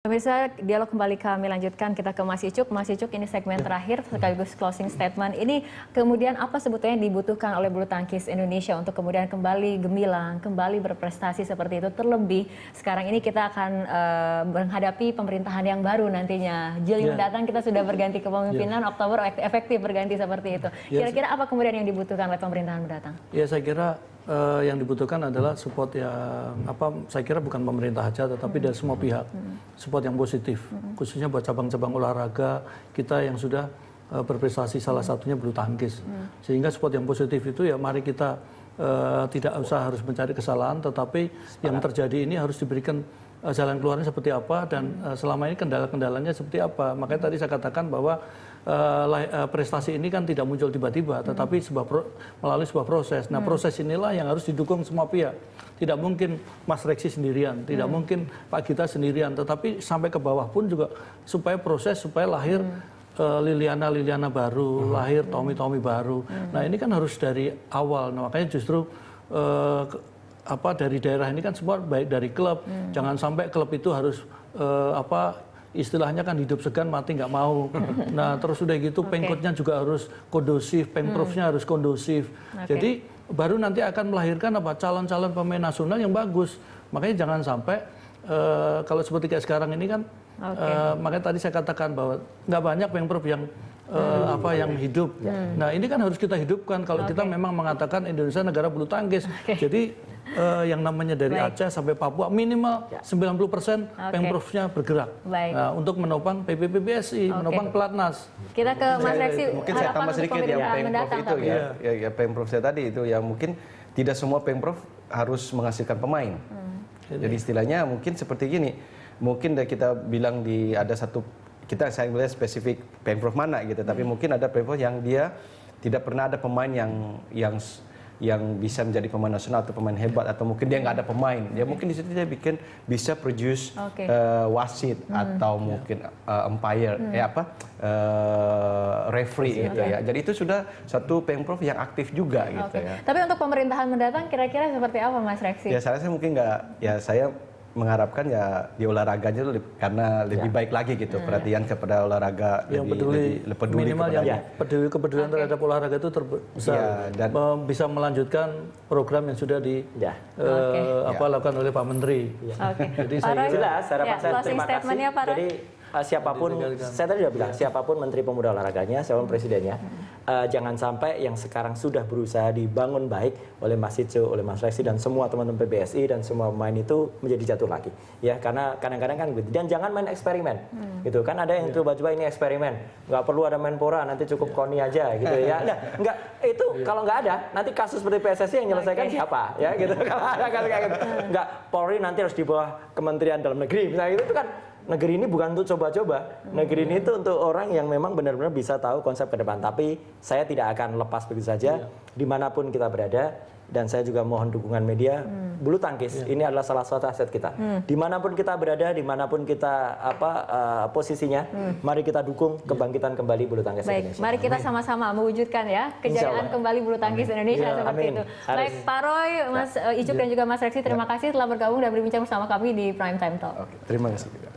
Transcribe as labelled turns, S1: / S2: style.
S1: Pemirsa, dialog kembali kami lanjutkan. Kita ke Mas Icuk. Mas Icuk, ini segmen terakhir sekaligus closing statement. Ini kemudian apa sebetulnya yang dibutuhkan oleh bulu tangkis Indonesia untuk kemudian kembali gemilang, kembali berprestasi seperti itu. Terlebih sekarang ini kita akan menghadapi pemerintahan yang baru nantinya. Juli mendatang kita sudah berganti kepemimpinan, Oktober efektif berganti seperti itu. Kira-kira apa kemudian yang dibutuhkan oleh pemerintahan mendatang?
S2: Ya, saya kira yang dibutuhkan adalah support yang saya kira bukan pemerintah saja tetapi dari semua pihak, support yang positif, khususnya buat cabang-cabang olahraga kita yang sudah berprestasi, salah satunya bulu tangkis. Sehingga support yang positif itu ya mari kita tidak usah harus mencari kesalahan, tetapi yang terjadi ini harus diberikan jalan keluarnya seperti apa dan selama ini kendala-kendalanya seperti apa. Makanya tadi saya katakan bahwa prestasi ini kan tidak muncul tiba-tiba, tetapi melalui sebuah proses. Nah, proses inilah yang harus didukung semua pihak. Tidak mungkin Mas Reksi sendirian, tidak mungkin Pak Gita sendirian, tetapi sampai ke bawah pun juga supaya lahir Liliana baru, lahir Tommy baru. Nah, ini kan harus dari awal. Nah, makanya justru dari daerah ini kan semua baik dari klub. Jangan sampai klub itu harus istilahnya kan hidup segan mati nggak mau. Nah, terus udah gitu pengkotnya juga harus kondusif, pengprovnya harus kondusif. Jadi baru nanti akan melahirkan calon-calon pemain nasional yang bagus. Makanya jangan sampai kalau seperti kayak sekarang ini kan makanya tadi saya katakan bahwa nggak banyak pengprov yang yang hidup. Nah, ini kan harus kita hidupkan kalau kita memang mengatakan Indonesia negara bulu tangkis. Jadi yang namanya dari Aceh sampai Papua minimal 90% pemprovnya bergerak untuk menopang PBPBSI, menopang pelatnas.
S1: Kita ke Mas Reksi.
S3: Mungkin saya tambah sedikit ya pemprov itu ya pemprov saya tadi itu ya mungkin tidak semua pemprov harus menghasilkan pemain. Jadi istilahnya mungkin seperti gini, mungkin kita bilang ada satu saya melihat spesifik pemprov mana gitu, tapi mungkin ada pemprov yang dia tidak pernah ada pemain yang bisa menjadi pemain nasional atau pemain hebat, atau mungkin dia nggak ada pemain, ya mungkin di situ dia bisa produce wasit atau mungkin umpire, referee gitu ya. Jadi itu sudah satu pemprov yang aktif juga gitu ya.
S1: Tapi untuk pemerintahan mendatang kira-kira seperti apa Mas Reksi?
S3: Ya saya mungkin nggak, ya saya mengharapkan ya di olahraganya itu karena lebih baik lagi gitu, perhatian kepada olahraga
S2: yang peduli minimal yang kepedulian terhadap olahraga itu dan bisa melanjutkan program yang sudah lakukan oleh Pak Menteri.
S4: Jadi saya jelas harapan saya terima kasih. Jadi siapapun, saya tadi sudah bilang, siapapun Menteri Pemuda Olahraganya, siapapun presidennya, jangan sampai yang sekarang sudah berusaha dibangun baik oleh Mas Icuk, oleh Mas Reksi dan semua teman-teman PBSI dan semua pemain itu menjadi jatuh lagi. Ya, karena kadang-kadang kan gitu. Dan jangan main eksperimen, gitu kan ada yang coba-coba ini eksperimen, nggak perlu ada Menpora, nanti cukup KONI aja, gitu ya. Nggak itu kalau nggak ada, nanti kasus seperti PSSI yang menyelesaikan siapa, ya gitu. Kalau ada kasus kayak gitu, nggak Polri nanti harus di bawah Kementerian Dalam Negeri, misalnya gitu, itu kan. Negeri ini bukan untuk coba-coba, negeri ini itu untuk orang yang memang benar-benar bisa tahu konsep ke depan. Tapi saya tidak akan lepas begitu saja, dimanapun kita berada. Dan saya juga mohon dukungan media, bulu tangkis ini adalah salah satu aset kita. Dimanapun kita berada, dimanapun kita posisinya, mari kita dukung kebangkitan kembali bulu tangkis Indonesia.
S1: Mari kita sama-sama mewujudkan ya kejayaan kembali bulu tangkis Indonesia seperti itu. Baik, Pak Roy, Mas Icuk dan juga Mas Reksi, terima kasih telah bergabung dan berbincang bersama kami di Prime Time Talk.
S3: Terima kasih.